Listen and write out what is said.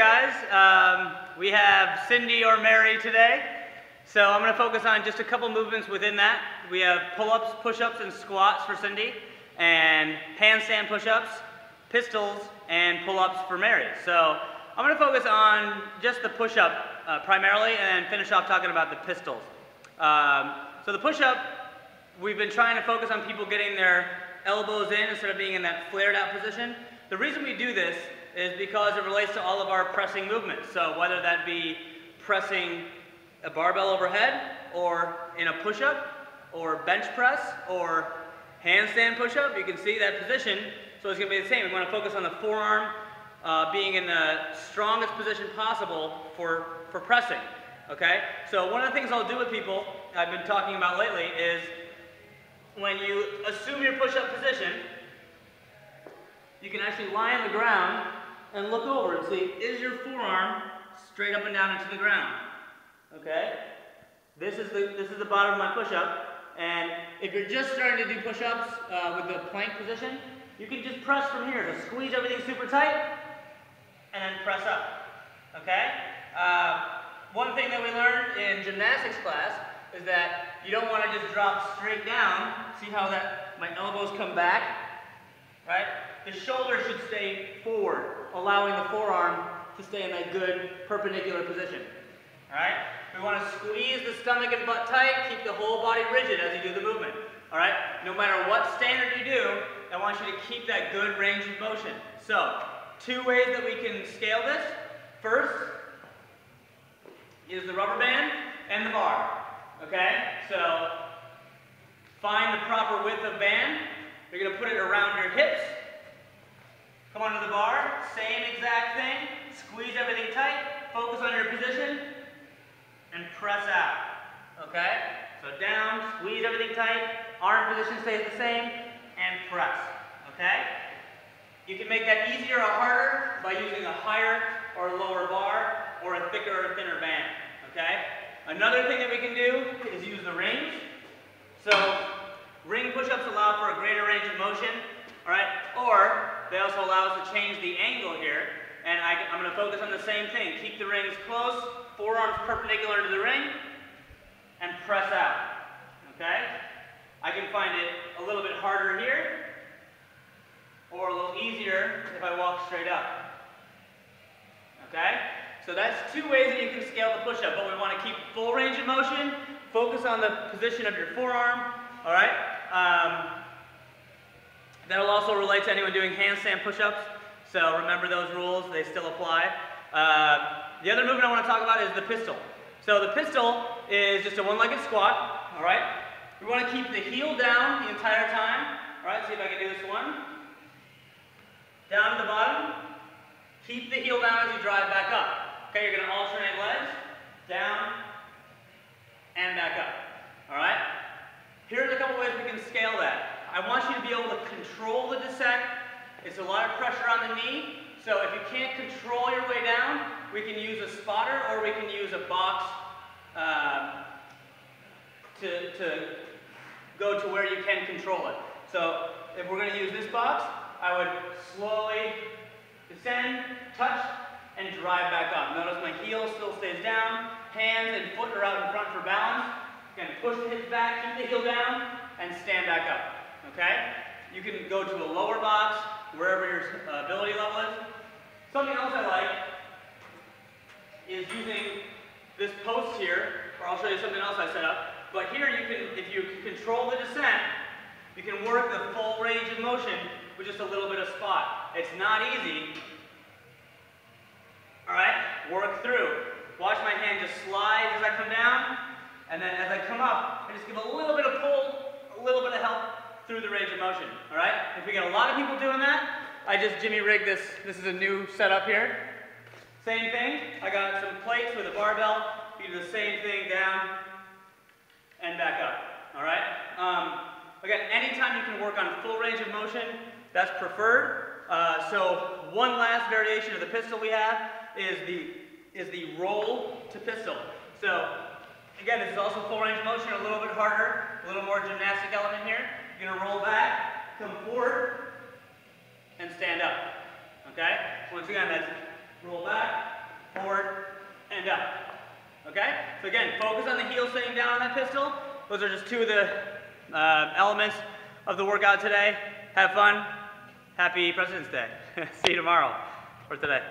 guys. We have Cindy or Mary today. So I'm going to focus on just a couple movements within that. We have pull-ups, push-ups, and squats for Cindy, and handstand push-ups, pistols, and pull-ups for Mary. So I'm going to focus on just the push-up primarily, and then finish off talking about the pistols. So the push-up, we've been trying to focus on people getting their elbows in instead of being in that flared out position. The reason we do this is because it relates to all of our pressing movements. So whether that be pressing a barbell overhead, or in a push-up, or bench press, or handstand push-up, you can see that position. So it's going to be the same. We want to focus on the forearm being in the strongest position possible for pressing. Okay? So one of the things I'll do with people, I've been talking about lately, is when you assume your push-up position, you can actually lie on the ground and look over and see, is your forearm straight up and down into the ground? Okay? This is the bottom of my push-up, and if you're just starting to do push-ups with the plank position, you can just press from here. So squeeze everything super tight, and then press up. Okay? One thing that we learned in gymnastics class is that you don't want to just drop straight down. See how that my elbows come back? Right? The shoulder should stay forward, allowing the forearm to stay in that good perpendicular position. Alright? We want to squeeze the stomach and butt tight, keep the whole body rigid as you do the movement. Alright? No matter what standard you do, I want you to keep that good range of motion. So, two ways that we can scale this. First is the rubber band and the bar. Okay? So, find the proper width of band. You're going to put it around your hips. Come onto the bar, same exact thing, squeeze everything tight, focus on your position, and press out, okay? So down, squeeze everything tight, arm position stays the same, and press, okay? You can make that easier or harder by using a higher or lower bar, or a thicker or thinner band, okay? Another thing that we can do is use the rings. So ring push-ups allow for a greater range of motion, all right? Or they also allow us to change the angle here, and I'm going to focus on the same thing. Keep the rings close, forearms perpendicular to the ring, and press out, okay? I can find it a little bit harder here, or a little easier if I walk straight up, okay? So that's two ways that you can scale the push-up, but we want to keep full range of motion, focus on the position of your forearm, all right? That'll also relate to anyone doing handstand push-ups, so remember those rules, they still apply. The other movement I want to talk about is the pistol. So the pistol is just a one-legged squat, all right? We want to keep the heel down the entire time, all right? See if I can do this one. Down to the bottom. Keep the heel down as you drive back up. Okay, you're going to alternate legs, down, and back up, all right? Here's a couple ways we can scale that. I want you to be able to control the descent. It's a lot of pressure on the knee, so if you can't control your way down, we can use a spotter or we can use a box to go to where you can control it. So if we're going to use this box, I would slowly descend, touch, and drive back up. Notice my heel still stays down, hands and foot are out in front for balance. Again, push the hips back, keep the heel down, and stand back up. Okay? You can go to a lower box, wherever your ability level is. Something else I like is using this post here, or I'll show you something else I set up. But here you can, if you can control the descent, you can work the full range of motion with just a little bit of spot. It's not easy. Alright? Work through. Watch my hand just slide as I come down, and then as I come up, I just give a little bit of pull, a little bit of help through the range of motion, all right? If we get a lot of people doing that, I just jimmy rig this. This is a new setup here. Same thing, I got some plates with a barbell. You do the same thing down and back up, all right? Again, anytime you can work on full range of motion, that's preferred. So one last variation of the pistol we have is the roll to pistol. So again, this is also full range of motion, a little bit harder, a little more gymnastic element here. You're going to roll back, come forward, and stand up. Okay? Once again, that's roll back, forward, and up. Okay? So again, focus on the heel sitting down on that pistol. Those are just two of the elements of the workout today. Have fun. Happy President's Day. See you tomorrow or today.